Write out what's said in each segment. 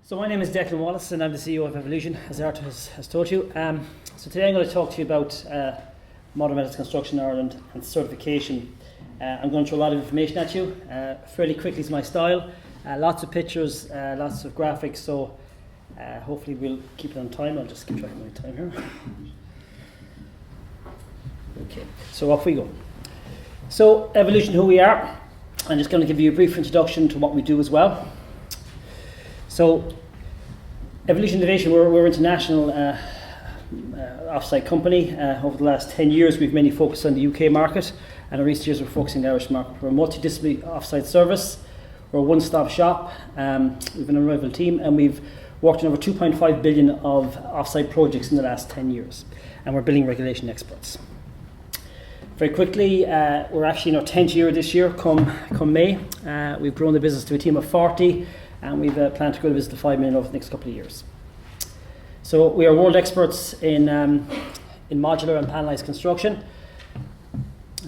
So my name is Declan Wallace and I'm the CEO of Evolution, as Arthur has told you. So today I'm going to talk to you about modern metals construction in Ireland and certification. I'm going to throw a lot of information at you. Fairly quickly is my style. Lots of pictures, lots of graphics, so hopefully we'll keep it on time. I'll just keep track of my time here. Okay, so off we go. So Evolution, who we are. I'm just going to give you a brief introduction to what we do as well. So, Evolution Innovation, we're an international off-site company. Over the last 10 years, we've mainly focused on the UK market, and in recent years, we're focusing on the Irish market. We're a multidisciplinary off-site service. We're a one-stop shop. We've an unrivaled team, and we've worked on over 2.5 billion of off-site projects in the last 10 years, and we're building regulation experts. Very quickly, we're actually in our 10th year this year, come May. We've grown the business to a team of 40. And we've planned to grow the business to 5 million over the next couple of years. So we are world experts in modular and panelised construction,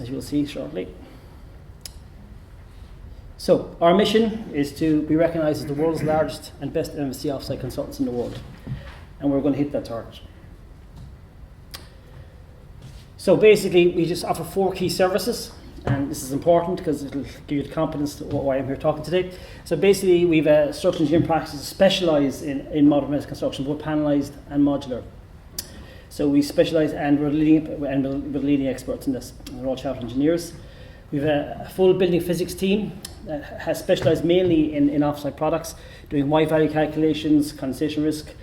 as you will see shortly. So our mission is to be recognised as the world's largest and best MMC offsite consultants in the world, and we're going to hit that target. So basically, we just offer 4 key services. And this is important because it'll give you the confidence to why I'm here talking today. So basically, we've structural engineering practices specialise in modern metals construction, both panelised and modular. So we specialise, and we're leading experts in this. We're all chartered engineers. We've a full building physics team that has specialised mainly in off-site products, doing Y-value calculations, condensation risk,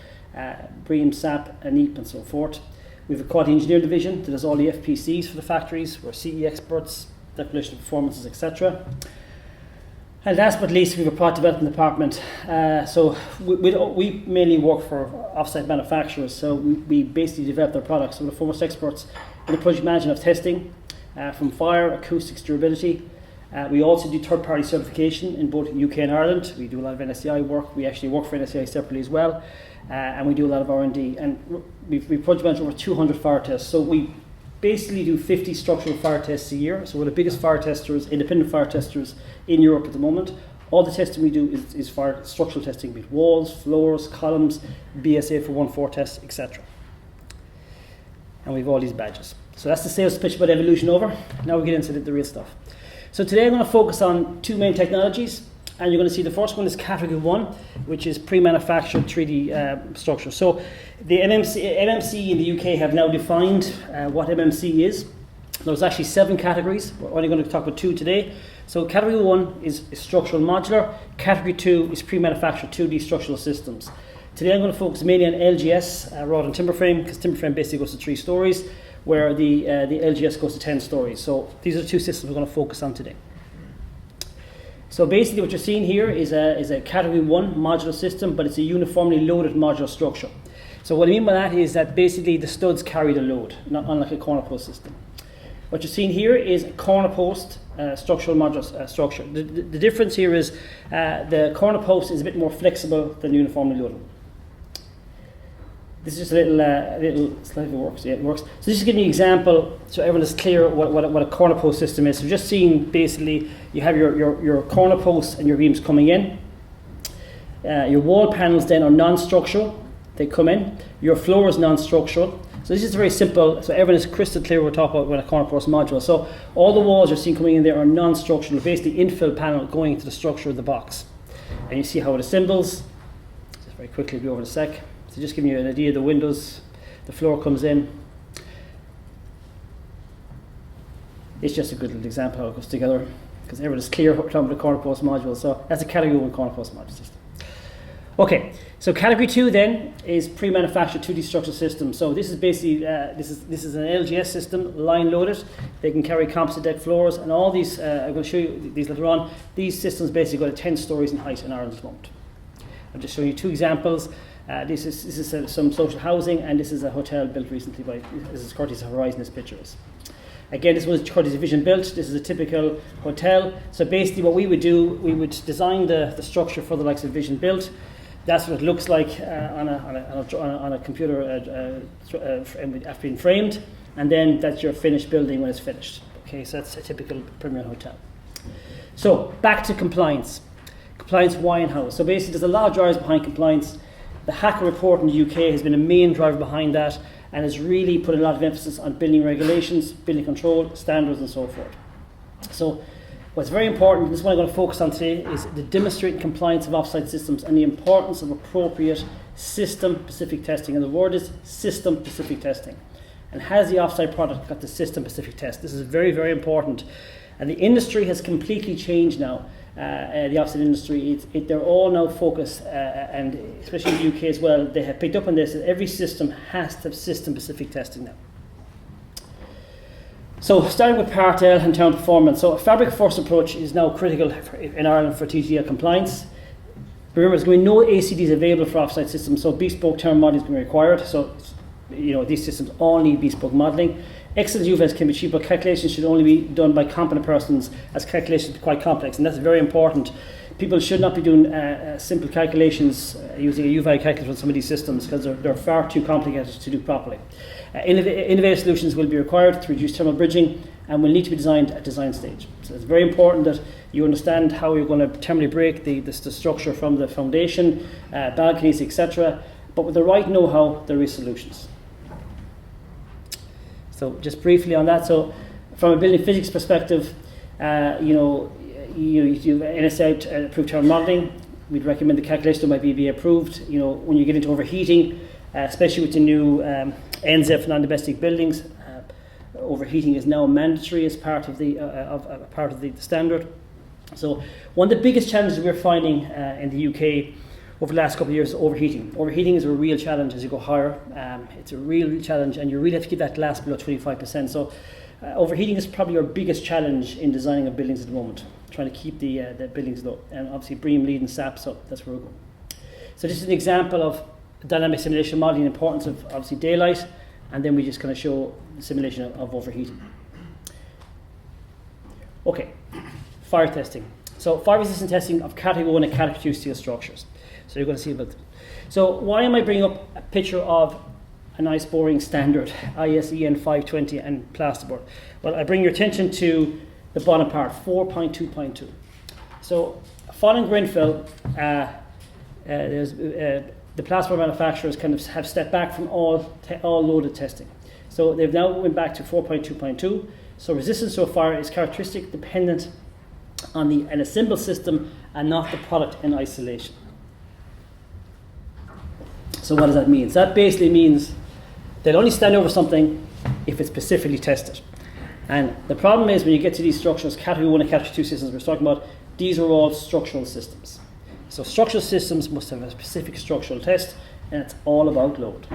BREEAM, SAP, and EAP, and so forth. We have a quality engineering division that does all the FPCs for the factories. We're CE experts, declaration of performances, etc. And last but not least, we have a product development department. So we mainly work for off-site manufacturers. So we basically develop their products. So we're the foremost experts in the project management of testing, from fire, acoustics, durability. We also do third-party certification in both UK and Ireland. We do a lot of NSCI work. We actually work for NSCI separately as well. And we do a lot of R&D. And we project manage over 200 fire tests. So we basically do 50 structural fire tests a year. So we're the biggest fire testers, independent fire testers in Europe at the moment. All the testing we do is fire structural testing, be it walls, floors, columns, BSA for 1-4 tests, etc. And we have all these badges. So that's the sales pitch about Evolution over. Now we get into the real stuff. So today I'm going to focus on 2 main technologies. And you're going to see the first one is category 1, which is pre-manufactured 3D structure. So the MMC in the UK have now defined what MMC is. There's actually 7 categories. We're only going to talk about 2 today. So category 1 is structural modular. Category 2 is pre-manufactured 2D structural systems. Today I'm going to focus mainly on LGS, rod and timber frame, because timber frame basically goes to 3 stories, where the LGS goes to 10 stories. So these are the 2 systems we're going to focus on today. So basically what you're seeing here is a category 1 modular system, but it's a uniformly loaded modular structure. So what I mean by that is that basically the studs carry the load, not unlike a corner post system. What you're seeing here is a corner post structural modular structure. The difference here is the corner post is a bit more flexible than uniformly loaded. This is just a little slide. It works. Yeah, it works. So this is giving you an example so everyone is clear what a corner post system is. So just seeing basically you have your corner posts and your beams coming in. Your wall panels then are non-structural. They come in. Your floor is non-structural. So this is very simple. So everyone is crystal clear what we're talking about when a corner post module. So all the walls you're seeing coming in there are non-structural. Basically infill panel going into the structure of the box. And you see how it assembles. Just very quickly go over in a sec. So just giving you an idea of the windows, the floor comes in. It's just a good little example how it goes together, because everyone is clear what we're talking about the corner post module. So that's a category 1 corner post module system. Okay, so category 2 then is pre-manufactured 2D structural system. So this is basically this is an LGS system, line loaded. They can carry composite deck floors, and all these. I'm going to show you these later on. These systems basically go to 10 stories in height in Ireland at the moment. I'll just show you 2 examples. This is some social housing, and this is a hotel built recently by, this is courtesy of Horizon, this picture is. Again, this was courtesy of Vision built. This is a typical hotel. So basically what we would do, we would design the structure for the likes of Vision built. That's what it looks like on a computer after being framed, and then that's your finished building when it's finished. Okay, so that's a typical Premier hotel. So back to compliance. Compliance, why and how? So basically there's a lot of drivers behind compliance. The Hacker report in the UK has been a main driver behind that and has really put a lot of emphasis on building regulations, building control, standards and so forth. So what's very important, this is what I'm going to focus on today, is the demonstrating compliance of offsite systems and the importance of appropriate system-specific testing. And the word is system-specific testing. And has the offsite product got the system-specific test? This is very, very important. And the industry has completely changed now. The offsite industry, they're all now focused, and especially in the UK as well, they have picked up on this, that every system has to have system-specific testing now. So starting with Part L and term performance. So a fabric-first approach is now critical in Ireland for TGL compliance. Remember, there's going to be no ACDs available for offsite systems, so bespoke term modelling is going to be required. So, these systems all need bespoke modelling. Excellent UVS can be cheap, but calculations should only be done by competent persons, as calculations are quite complex, and that's very important. People should not be doing simple calculations using a UVI calculator on some of these systems, because they're far too complicated to do properly. Innovative solutions will be required to reduce thermal bridging and will need to be designed at design stage. So it's very important that you understand how you're going to thermally break the structure from the foundation, balconies, etc. But with the right know-how, there is solutions. So just briefly on that, so from a building physics perspective, you have NSA approved term modelling. We'd recommend the calculation might be approved. When you get into overheating, especially with the new NZEF for non-domestic buildings, overheating is now mandatory as part of the standard. So one of the biggest challenges we're finding in the UK over the last couple of years is overheating. Overheating is a real challenge as you go higher. It's a real challenge, and you really have to keep that glass below 25%. So overheating is probably our biggest challenge in designing of buildings at the moment, trying to keep the buildings low. And obviously BREEAM lead and SAP, so that's where we're going. So this is an example of dynamic simulation modelling, the importance of obviously daylight, and then we just kind of show the simulation of overheating. Okay, fire testing. So fire resistant testing of category 1 and category 2 steel structures. So you're going to see about them. So why am I bringing up a picture of a nice boring standard, ISEN 520 and plasterboard? Well, I bring your attention to the bottom part, 4.2.2. So following Grenfell, the plasterboard manufacturers kind of have stepped back from all loaded testing. So they've now went back to 4.2.2. So resistance to a fire is characteristic dependent on an assembled system and not the product in isolation. So what does that mean? So that basically means they'll only stand over something if it's specifically tested. And the problem is when you get to these structures, category 1 and category 2 systems we're talking about, these are all structural systems. So structural systems must have a specific structural test, and it's all about load.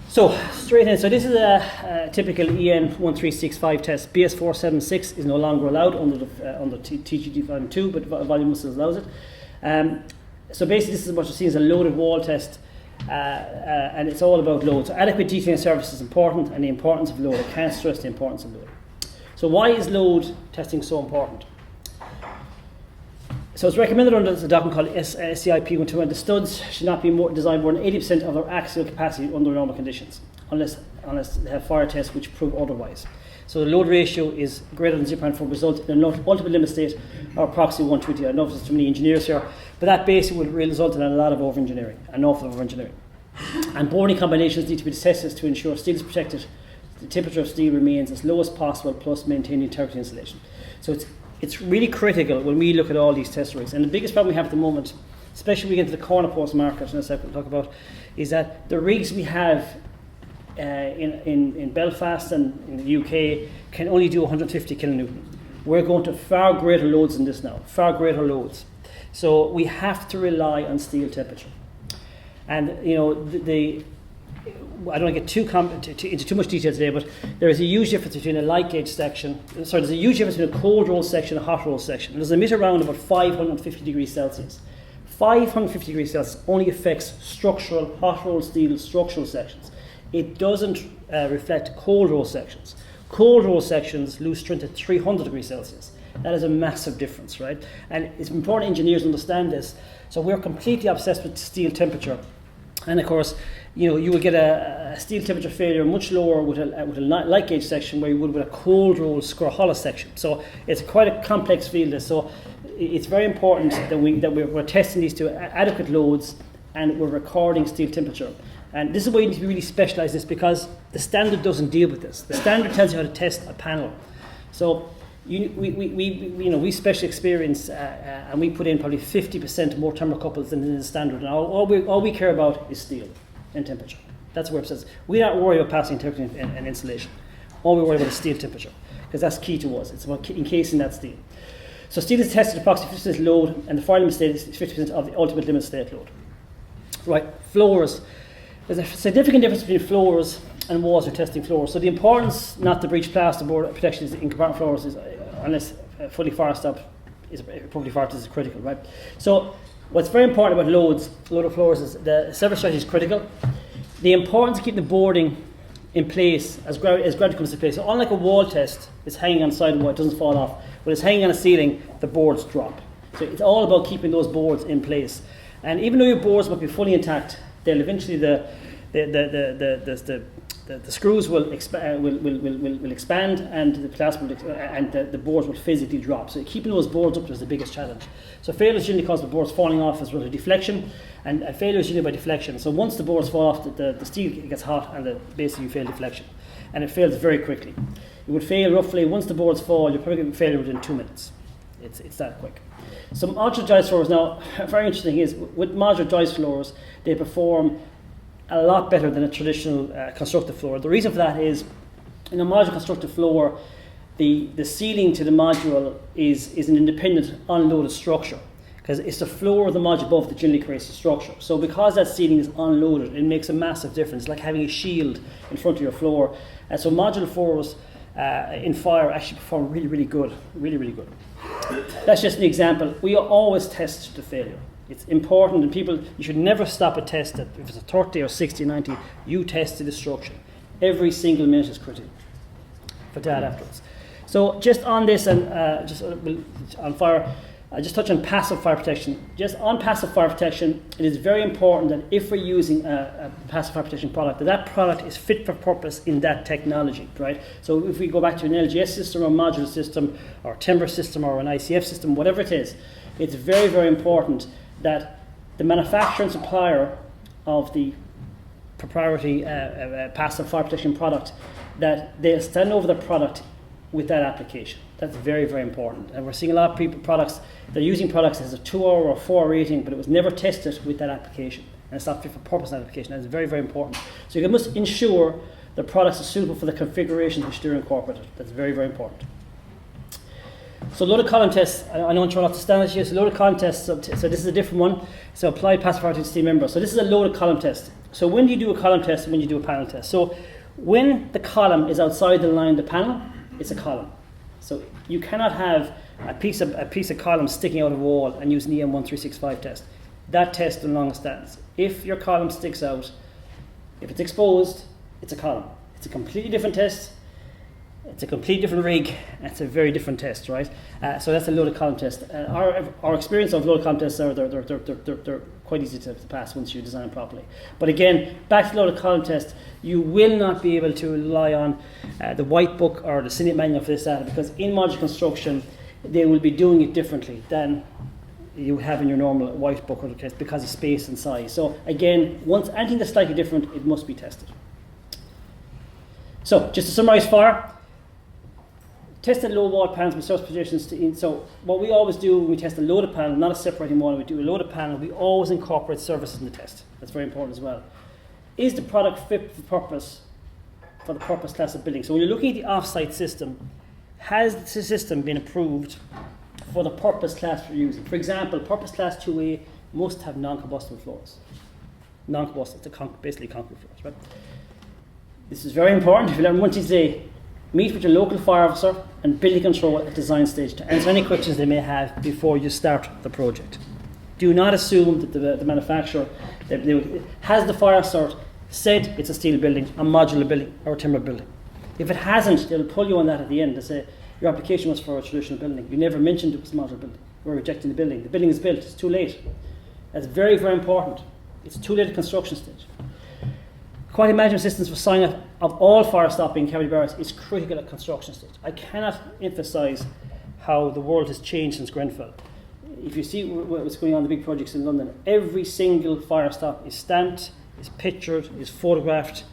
So straight in, so this is a typical EN 1365 test. BS476 is no longer allowed under TGD Volume 2, but Volume 1 still allows it. So basically this is what you're seeing as a loaded wall test, and it's all about load. So adequate detailing service is important, and the importance of load. I can't stress the importance of load. So why is load testing so important? So it's recommended under the document called SCIP 121. The studs should not be designed more than 80% of their axial capacity under normal conditions, unless they have fire tests which prove otherwise. So the load ratio is greater than 0.4, result in an ultimate limit state or approximately 120. I know there's too many engineers here, but that basically would result in a lot of over-engineering, an awful lot of over-engineering. And boarding combinations need to be tested to ensure steel is protected, the temperature of steel remains as low as possible, plus maintaining integrity insulation. So it's really critical when we look at all these test rigs. And the biggest problem we have at the moment, especially when we get into the corner post market, and as I will talk about, is that the rigs we have in Belfast and in the UK can only do 150 kilonewton. We're going to far greater loads than this now, far greater loads. So we have to rely on steel temperature. And I don't want to get into too much detail today, but there is a huge difference between a light gauge section. Sorry, there's a huge difference between a cold roll section and a hot roll section. There's a emitter around about 550 degrees Celsius. 550 degrees Celsius only affects structural, hot roll steel structural sections. It doesn't reflect cold roll sections. Cold roll sections lose strength at 300 degrees Celsius. That is a massive difference, right? And it's important engineers understand this. So we're completely obsessed with steel temperature. And of course, you know, you would get a steel temperature failure much lower with a light gauge section where you would with a cold roll square hollow section. So it's quite a complex field. So it's very important that we're testing these to adequate loads and we're recording steel temperature. And this is why you need to be really specialised in this, because the standard doesn't deal with this. The standard tells you how to test a panel. So we special experience and we put in probably 50% more thermocouples than in the standard. And all we care about is steel and temperature. That's where it says we don't worry about passing temperature and insulation. All we worry about is steel temperature, because that's key to us. It's about encasing that steel. So steel is tested at approximately 50% load, and the fire limit state is 50% of the ultimate limit state load. Right, floors. There's a significant difference between floors and walls for testing floors. So the importance not to breach plasterboard protection in compartment floors is, unless fully fire stopped, probably fire is critical, right? So what's very important about load of floors is the several strategy is critical. The importance of keeping the boarding in place as gravity comes into place. So unlike a wall test, it's hanging on the side of the wall, it doesn't fall off. When it's hanging on a ceiling, the boards drop. So it's all about keeping those boards in place. And even though your boards might be fully intact, they'll eventually the screws will expand and the plastic and the boards will physically drop. So keeping those boards up is the biggest challenge. So failures generally cause the boards falling off as well as deflection, and failures generally by deflection. So once the boards fall off, the steel gets hot and basically you fail deflection, and it fails very quickly. It would fail roughly, once the boards fall, you're probably going to fail within 2 minutes. It's that quick. Some modular joist floors now, very interesting is with modular joist floors, they perform a lot better than a traditional constructive floor. The reason for that is, in a modular constructive floor, the ceiling to the module is an independent unloaded structure, because it's the floor of the module above that generally creates the structure. So because that ceiling is unloaded, it makes a massive difference. It's like having a shield in front of your floor. So modular floors in fire actually perform really, really good, really, really good. That's just an example. We always test to failure. It's important, and you should never stop a test. If it's a 30 or 60, 90, you test the destruction. Every single minute is critical for data afterwards. So just on this and on fire, I just touch on passive fire protection. Just on passive fire protection, it is very important that if we're using a passive fire protection product, that product is fit for purpose in that technology, right? So if we go back to an LGS system or modular system or timber system or an ICF system, whatever it is, it's very, very important that the manufacturer and supplier of the proprietary passive fire protection product, that they stand over the product with that application. That's very, very important. And we're seeing a lot of people, they're using products as a 2-hour or 4-hour rating, but it was never tested with that application. And it's not fit for purpose in that application. That's very, very important. So you must ensure the products are suitable for the configurations which they're incorporated. That's very, very important. So loaded column tests, I know I'm throwing lots of standards here. So loaded column tests, so this is a different one. So applied passive fire to steam member. So this is a loaded column test. So when do you do a column test and when you do a panel test? So when the column is outside the line of the panel, it's a column. So you cannot have a piece of column sticking out of a wall and use an EM1365 test. That test no longer stands. If your column sticks out, if it's exposed, it's a column. It's a completely different test. It's a completely different rig. It's a very different test, right? So that's a loaded column test. Our experience of loaded column tests are they're quite easy to pass once you design properly. But again, back to loaded column test, you will not be able to rely on the white book or the CitA manual for this data, because in modular construction they will be doing it differently than you have in your normal white book or the test because of space and size. So again, once anything that's slightly different, it must be tested. So just to summarize fire. Tested low wall panels with source positions so what we always do when we test a loaded panel, not a separating wall, we do a loaded panel, we always incorporate surfaces in the test. That's very important as well. Is the product fit for purpose for the purpose class of building? So when you're looking at the off-site system, has the system been approved for the purpose class we're using? For example, purpose class 2A must have non-combustible floors. Non-combustible, basically concrete floors, right? This is very important. If you learn one thing today, meet with your local fire officer and building control at design stage to answer any questions they may have before you start the project. Do not assume that the manufacturer has the fire cert said it's a steel building, a modular building, or a timber building. If it hasn't, they'll pull you on that at the end to say your application was for a traditional building. You never mentioned it was a modular building. We're rejecting the building. The building is built. It's too late. That's very, very important. It's too late at construction stage. Quality management systems for sign-off of all fire stopping cavity barriers is critical at construction stage. I cannot emphasise how the world has changed since Grenfell. If you see what's going on in the big projects in London, every single fire stop is stamped, is pictured, is photographed.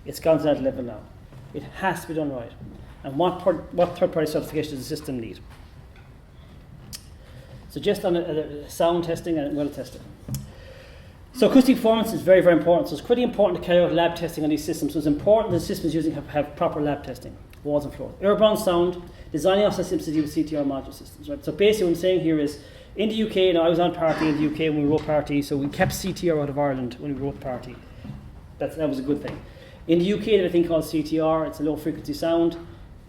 It's gone to that level now. It has to be done right. And what third-party certification does the system need? So just on sound testing and well testing. So acoustic performance is very, very important. So it's pretty important to carry out lab testing on these systems. So it's important that the systems using have proper lab testing, walls and floors. Airborne sound, designing offset systems to deal with CTR modular systems. Right? So basically what I'm saying here is, in the UK, I was on Party in the UK when we wrote Party, so we kept CTR out of Ireland when we wrote Party. That was a good thing. In the UK, there's a thing called CTR. It's a low frequency sound.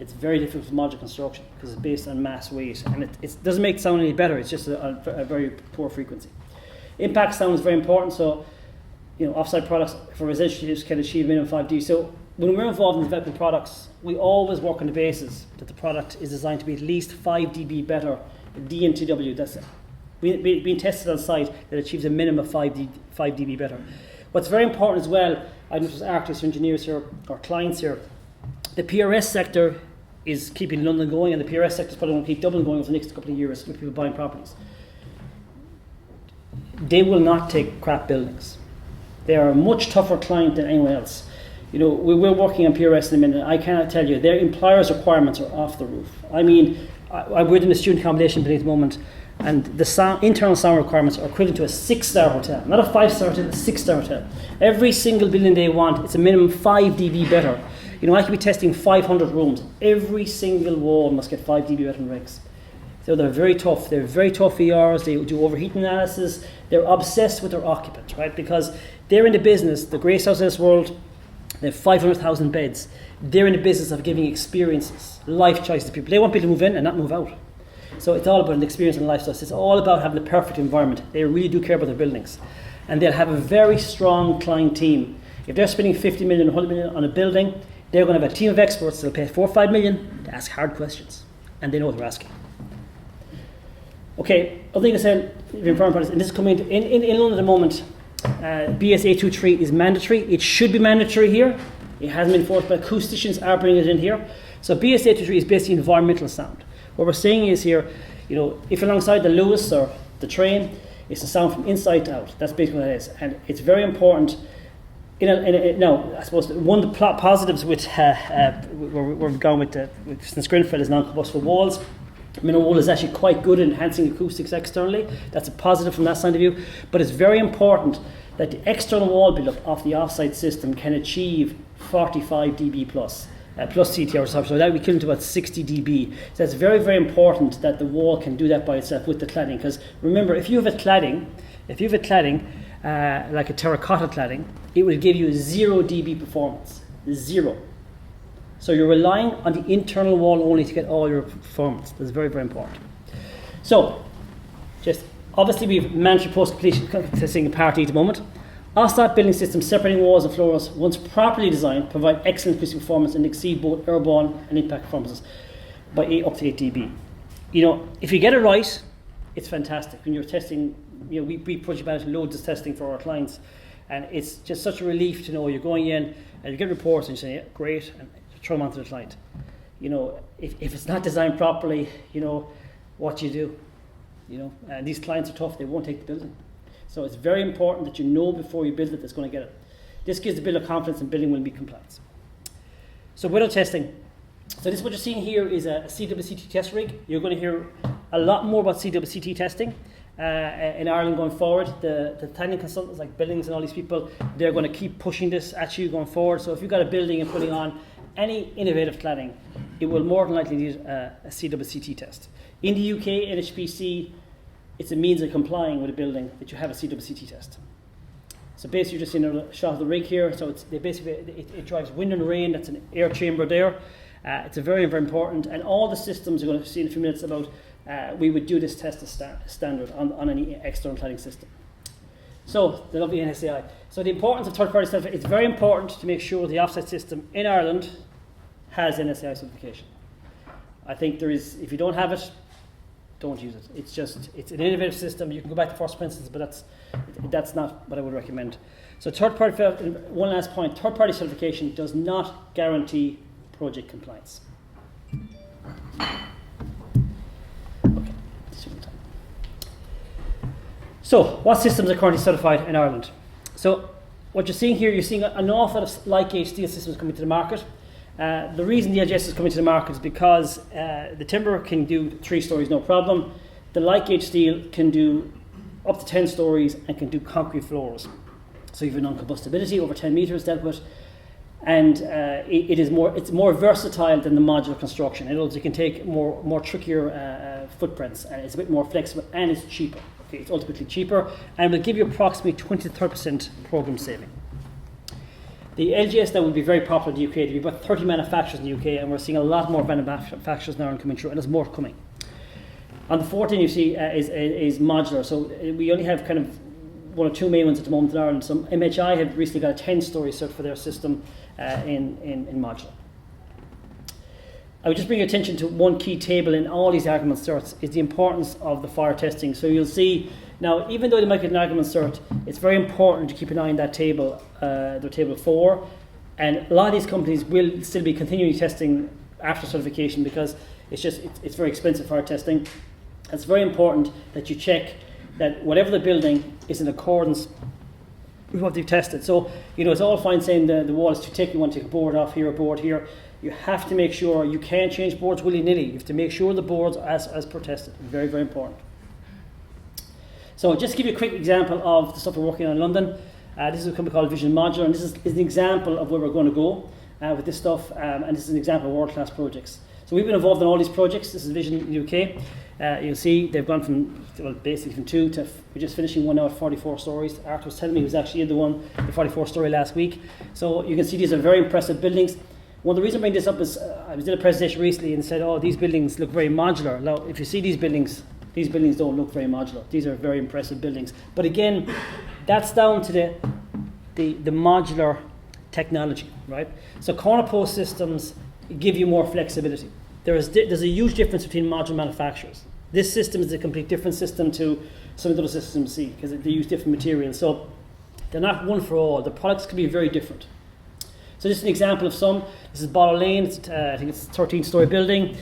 It's very difficult for modular construction because it's based on mass weight, and it doesn't make the sound any better. It's just a very poor frequency. Impact sound is very important. So, offsite products for residential use can achieve minimum 5 dB. So when we're involved in developing products, we always work on the basis that the product is designed to be at least 5 dB better. DNTW, that's being tested on site, that achieves a minimum of 5 dB better. What's very important as well, I know there's architects or engineers here, or clients here, the PRS sector is keeping London going, and the PRS sector is probably going to keep Dublin going over the next couple of years with people buying properties. They will not take crap buildings. They are a much tougher client than anyone else. We're working on PRS in a minute. I cannot tell you, their employers' requirements are off the roof. I mean, I'm within a student accommodation building at the moment, and the internal sound requirements are equivalent to a 6-star hotel, not a 5-star hotel, a 6-star hotel. Every single building they want, it's a minimum 5 dB better. I could be testing 500 rooms. Every single wall must get 5 dB better than regs. So they're very tough. They're very tough ERs. They do overheating analysis. They're obsessed with their occupants, right? Because they're in the business, the greatest house in this world, they have 500,000 beds. They're in the business of giving experiences, life choices to people. They want people to move in and not move out. So it's all about an experience and lifestyle. It's all about having the perfect environment. They really do care about their buildings. And they'll have a very strong client team. If they're spending 50 million, 100 million on a building, they're going to have a team of experts that'll pay 4 or 5 million to ask hard questions. And they know what they're asking. Okay, other thing I said, and this is coming in London at the moment, BS 823 is mandatory. It should be mandatory here. It hasn't been enforced, but acousticians are bringing it in here. So BS 823 is basically environmental sound. What we're saying is here, if alongside the Lewis or the train, it's the sound from inside to out. That's basically what it is. And it's very important. Now, I suppose one of the positives with where we've gone with since Grenfell is non-combustible walls. Mineral wool is actually quite good at enhancing acoustics externally. That's a positive from that side of view. But it's very important that the external wall build-up of the offsite system can achieve 45 dB plus CTR. So that would be equivalent to about 60 dB. So it's very, very important that the wall can do that by itself with the cladding. Because remember, if you have a cladding like a terracotta cladding, it will give you 0 dB performance. 0. So you're relying on the internal wall only to get all your performance. That's very, very important. So, just obviously we've mandatory post-completion testing in Part E at the moment. Offsite building systems separating walls and floors, once properly designed, provide excellent acoustic performance and exceed both airborne and impact performances by up to 8 dB. If you get it right, it's fantastic. When you're testing, we project manage loads of testing for our clients, and it's just such a relief to know you're going in and you get reports and you say, yeah, great, and throw them onto the client. If it's not designed properly, what do you do? And these clients are tough, they won't take the building. So it's very important that you know before you build it that's going to get it. This gives the builder confidence and building will be compliant. So window testing. So this what you're seeing here is a CWCT test rig. You're going to hear a lot more about CWCT testing in Ireland going forward. The planning consultants like buildings and all these people, they're going to keep pushing this at you going forward. So if you've got a building and putting on any innovative cladding, it will more than likely need a CWCT test. In the UK, NHBC, it's a means of complying with a building that you have a CWCT test. So basically, you're just seeing a shot of the rig here. So it drives wind and rain. That's an air chamber there. It's a very, very important. And all the systems you're going to see in a few minutes about, we would do this test as standard on any external cladding system. So the lovely NSAI. So the importance of third-party certification, it's very important to make sure the offset system in Ireland has NSAI certification. I think there is, if you don't have it, don't use it. It's an innovative system. You can go back to first principles, but that's not what I would recommend. So one last point, third-party certification does not guarantee project compliance. Okay. So, what systems are currently certified in Ireland? So, what you're seeing here, you're seeing an awful lot of light gauge steel systems coming to the market. The reason the LGS is coming to the market is because the timber can do 3 stories, no problem. The light gauge steel can do up to 10 stories and can do concrete floors. So you have a non-combustibility over 10 meters dealt with, and it's more versatile than the modular construction. In other words, you can take more trickier footprints, and it's a bit more flexible, and it's cheaper. Okay, it's ultimately cheaper, and will give you approximately 20 to 30% program saving. The LGS that will be very popular in the UK. There will be about 30 manufacturers in the UK, and we're seeing a lot more manufacturers now coming through, and there's more coming. On the 14 you see is modular. So we only have kind of 1 or 2 main ones at the moment in Ireland. So MHI have recently got a 10-story cert for their system in modular. I would just bring your attention to one key table in all these argument certs is the importance of the fire testing. So you'll see now, even though they might get an argument cert, it's very important to keep an eye on that table, the table 4. And a lot of these companies will still be continuing testing after certification because it's very expensive fire testing. It's very important that you check that whatever the building is in accordance with what they've tested. So, it's all fine saying the wall is too thick, you want to take a board off here, a board here. You have to make sure you can't change boards willy-nilly. You have to make sure the boards are as per tested. Very, very important. So just to give you a quick example of the stuff we're working on in London. This is a company called Evolusion Modular, and this is an example of where we're going to go with this stuff, and this is an example of world-class projects. So we've been involved in all these projects. This is Vision in the UK. You'll see they've gone from 2 to, we're just finishing one now at 44 stories. Art was telling me he was actually in the 44 story last week. So you can see these are very impressive buildings. One of the reasons I bring this up is I was in a presentation recently and said, these buildings look very modular. Now, if you see these buildings don't look very modular. These are very impressive buildings. But again, that's down to the modular technology, right? So corner post systems give you more flexibility. There's a huge difference between modular manufacturers. This system is a complete different system to some of the other systems you see because they use different materials. So they're not one for all. The products can be very different. So this is an example of some. This is Bottle Lane. I think it's a 13-story building.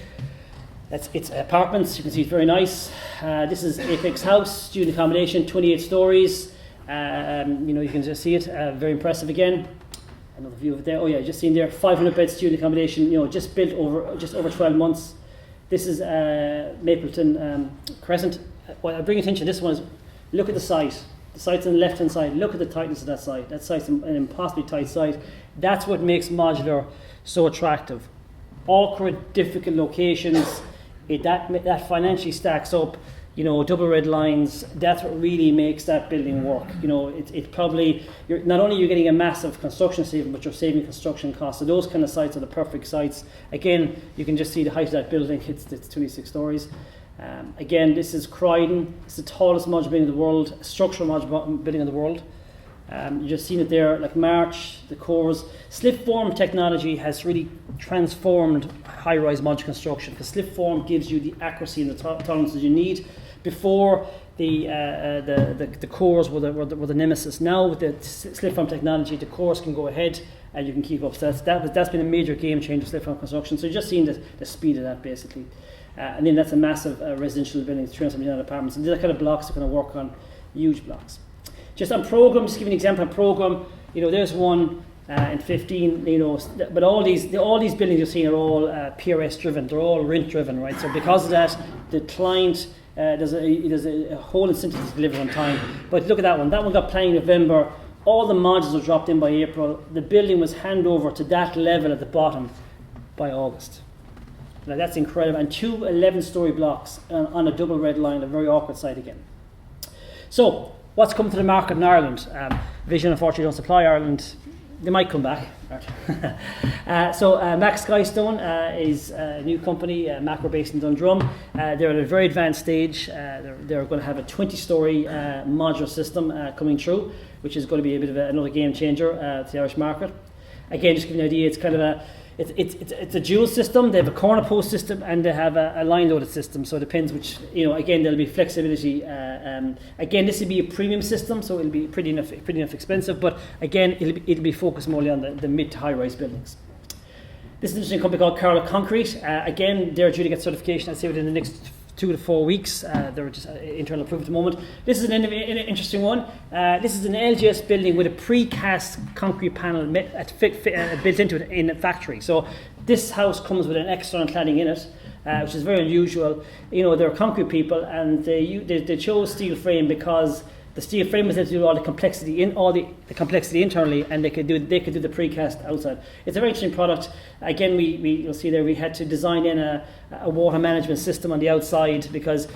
It's apartments. You can see it's very nice. This is Apex House, student accommodation, 28 stories. You can just see it. Very impressive again. Another view of it there. Oh yeah, just seen there. 500-bed student accommodation. Just built over 12 months. This is Mapleton Crescent. What I bring attention to this one is look at the site. The site's on the left-hand side. Look at the tightness of that site. That site's an impossibly tight site. That's what makes modular so attractive. Awkward, difficult locations. That financially stacks up. Double red lines. That's what really makes that building work. It probably not only you're getting a massive construction saving, but you're saving construction costs. So those kind of sites are the perfect sites. Again, you can just see the height of that building. It's 26 stories. Again, this is Croydon. It's the tallest modular building in the world, structural modular building in the world. You've just seen it there, like March, the cores. Slip form technology has really transformed high-rise modular construction because slip form gives you the accuracy and the tolerances you need. Before the cores were the nemesis. Now with the slip form technology, the cores can go ahead and you can keep up. So that's been a major game changer, slip form construction. So you've just seen the speed of that basically. And then that's a massive residential building, 379 apartments. And these are kind of blocks to kind of work on, huge blocks. Just on program, just give you an example of program. There's one in 15. But all these buildings you're seeing are all PRS driven. They're all rent driven, right? So because of that, the client there's a whole incentive to deliver on time. But look at that one. That one got planning in November. All the modules were dropped in by April. The building was handed over to that level at the bottom by August. Now that's incredible. And 2 11-story blocks on a double red line, a very awkward site again. So, what's come to the market in Ireland? Vision, unfortunately, don't supply Ireland. They might come back. So Mac Skystone is a new company, macro based in Dundrum. They're at a very advanced stage. They're going to have a 20-story modular system coming through, which is going to be a bit of another game changer to the Irish market. Again, just to give you an idea, it's kind of it's a dual system. They have a corner post system and they have a line loaded system. So it depends which, again, there'll be flexibility. Again, this will be a premium system, so it'll be pretty enough expensive. But again, it'll be focused more on the mid to high rise buildings. This is an interesting company called Carla Concrete. Again, they're due to get certification, I'd say, within the next 2 to 4 weeks. They're just internal approval at the moment. This is an interesting one. This is an LGS building with a precast concrete panel built into it in a factory. So this house comes with an external cladding in it, which is very unusual. They're concrete people, and they chose steel frame because the steel frame was able to do all the complexity internally, and they could do the precast outside. It's a very interesting product. Again, you'll see there we had to design in a water management system on the outside because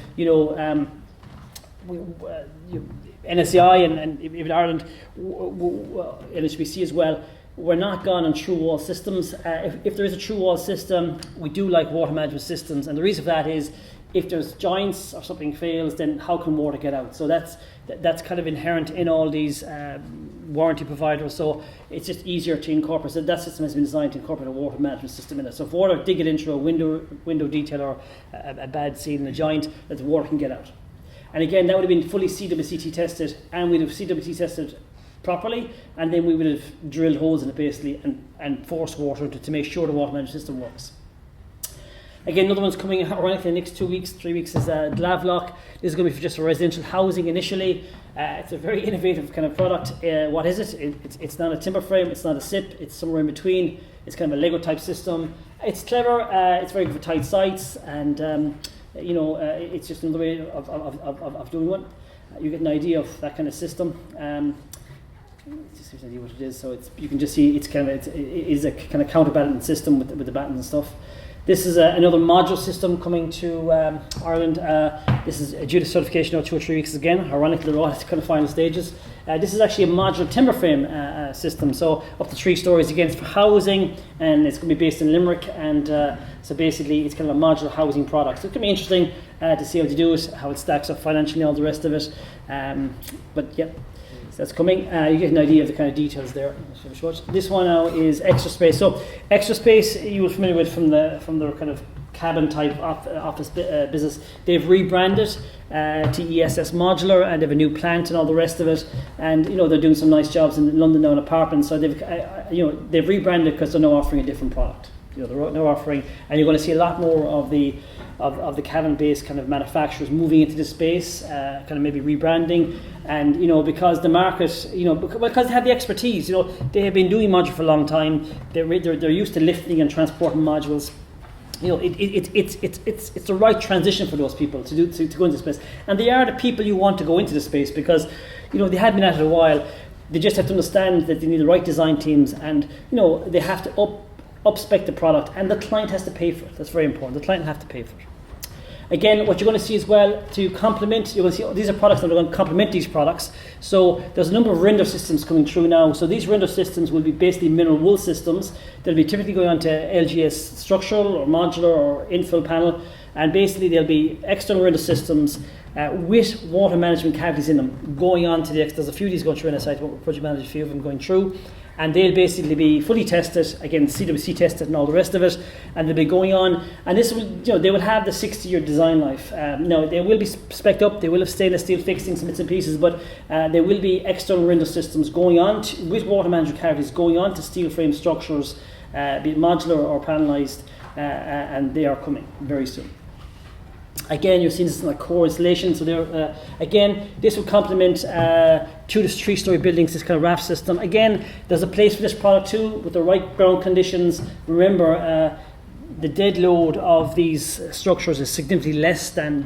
NSCI and even Ireland, NHBC as well, we're not gone on true wall systems. If there is a true wall system, we do like water management systems, and the reason for that is if there's joints or something fails, then how can water get out? So that's kind of inherent in all these warranty providers. So it's just easier to incorporate. So that system has been designed to incorporate a water management system in it. So if water dig it into a window detail or a bad seal in a joint, that the water can get out. And again, that would have been fully CWCT tested, and we'd have CWCT tested properly, and then we would have drilled holes in it basically and forced water to make sure the water management system works. Again, another one's coming out in the next 2 weeks, 3 weeks is Glavlock. This is going to be for just for residential housing initially. It's a very innovative kind of product. What is it? It's not a timber frame, it's not a SIP, it's somewhere in between. It's kind of a Lego type system. It's clever, it's very good for tight sites, and it's just another way of doing one. You get an idea of that kind of system. Just gives an idea what it is. So you can just see it is a kind of counterbalancing system with the battens and stuff. This is another modular system coming to Ireland. This is due to certification now 2 or 3 weeks again. Ironically, they're all at the kind of final stages. This is actually a modular timber frame system, so up to 3 stories. Again, it's for housing, and it's going to be based in Limerick. And so basically, it's kind of a modular housing product. So it can be interesting to see how to do it, how it stacks up financially, all the rest of it. But yeah. That's coming. You get an idea of the kind of details there. This one now is Extra Space. So Extra Space, you were familiar with from their kind of cabin type office business. They've rebranded to ESS Modular, and they have a new plant and all the rest of it. And they're doing some nice jobs in London now in apartments. So they've rebranded because they're now offering a different product. They're now offering, and you're going to see a lot more of the cabin-based kind of manufacturers moving into this space, kind of maybe rebranding, and because the market, because they have the expertise, they have been doing modular for a long time. They're used to lifting and transporting modules. It's the right transition for those people to go into space, and they are the people you want to go into the space because they have been at it a while. They just have to understand that they need the right design teams, and they have to up-spec the product, and the client has to pay for it. That's very important. The client has to pay for it. Again, what you're going to see as well to complement, you're going to see these are products that are going to complement these products. So there's a number of render systems coming through now. So these render systems will be basically mineral wool systems. They'll be typically going on to LGS structural or modular or infill panel, and basically they'll be external render systems with water management cavities in them going on to there's a few of these going through in a site, project manager, a few of them going through. And they'll basically be fully tested, again, CWC tested and all the rest of it, and they'll be going on. And this will, they will have the 60-year design life. Now, they will be spec'd up, they will have stainless steel fixings, bits and pieces, but there will be external render systems going on with water management cavities going on to steel frame structures, be it modular or panelised, and they are coming very soon. Again, you're seeing this in like core installation. So there, again, this will complement 2 to 3 story buildings, this kind of raft system. Again, there's a place for this product too, with the right ground conditions. Remember, the dead load of these structures is significantly less than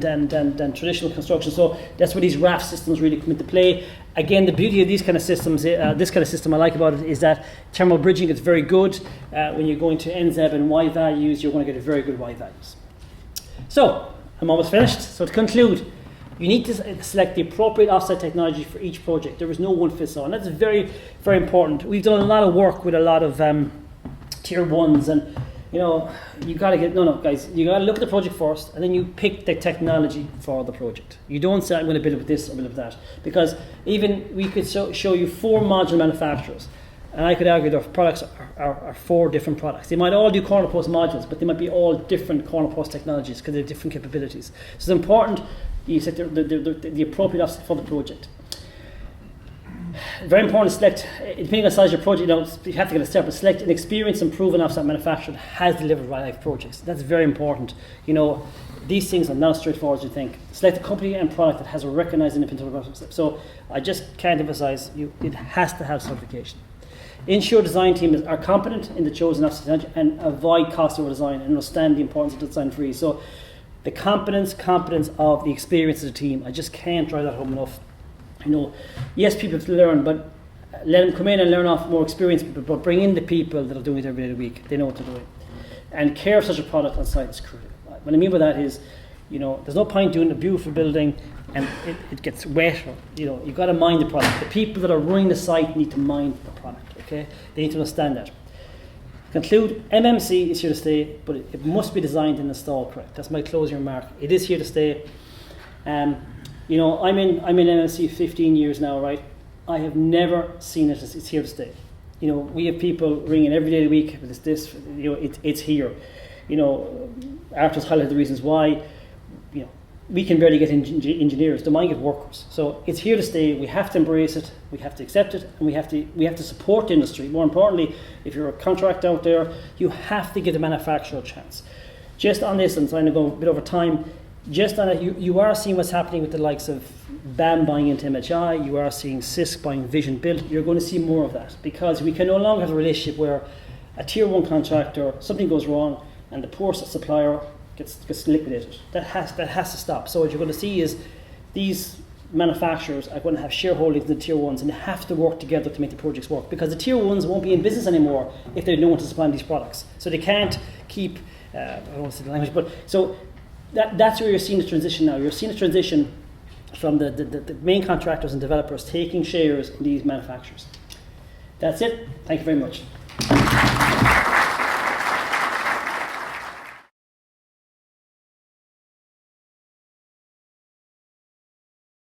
traditional construction. So that's where these raft systems really come into play. Again, the beauty of these kind of systems, this kind of system I like about it, is that thermal bridging is very good. When you're going to NZ and Y values, you're going to get very good Y values. So, I'm almost finished. So to conclude, you need to select the appropriate offset technology for each project. There is no one fits all. And that's very, very important. We've done a lot of work with a lot of tier ones, and you got to guys, you got to look at the project first, and then you pick the technology for the project. You don't say, I'm going to build it with this or build it with that, because even we could show you 4 modular manufacturers. And I could argue their products are 4 different products. They might all do corner post modules, but they might be all different corner post technologies because they have different capabilities. So it's important you set the appropriate offset for the project. Very important to select, depending on the size of your project, you have to get a step, but select an experienced and proven offset manufacturer that has delivered wildlife projects. That's very important. These things are not as straightforward as you think. Select a company and product that has a recognized independent process. So I just can't emphasize, it has to have certification. Ensure design teams are competent in the chosen offset technology and avoid cost over design and understand the importance of design freeze. So the competence of the experience of the team, I just can't drive that home enough. Yes, people have to learn, but let them come in and learn off more experienced people, but bring in the people that are doing it every day of the week. They know what they're doing. And care of such a product on site is critical. What I mean by that is, there's no point doing a beautiful building and it gets wet. You've got to mind the product. The people that are running the site need to mind the product, okay? They need to understand that. Conclude, MMC is here to stay, but it must be designed and installed correct. That's my closing remark. It is here to stay. I'm in MMC 15 years now, right? I have never seen it as it's here to stay. We have people ringing every day of the week, it's here. Arthur's highlighted the reasons why. We can barely get engineers. Don't mind get workers. So it's here to stay. We have to embrace it. We have to accept it, and we have to support the industry. More importantly, if you're a contractor out there, you have to give the manufacturer a chance. Just on this, and trying to go a bit over time. Just on it, you are seeing what's happening with the likes of BAM buying into MHI. You are seeing CISC buying Vision Built. You're going to see more of that because we can no longer have a relationship where a tier 1 contractor, something goes wrong, and the poor supplier gets liquidated. That has to stop. So what you're going to see is these manufacturers are going to have shareholdings in the tier 1s, and they have to work together to make the projects work because the tier 1s won't be in business anymore if they don't want to supply these products. So they can't keep, I don't want to say the language, but so that's where you're seeing the transition now. You're seeing the transition from the main contractors and developers taking shares in these manufacturers. That's it. Thank you very much.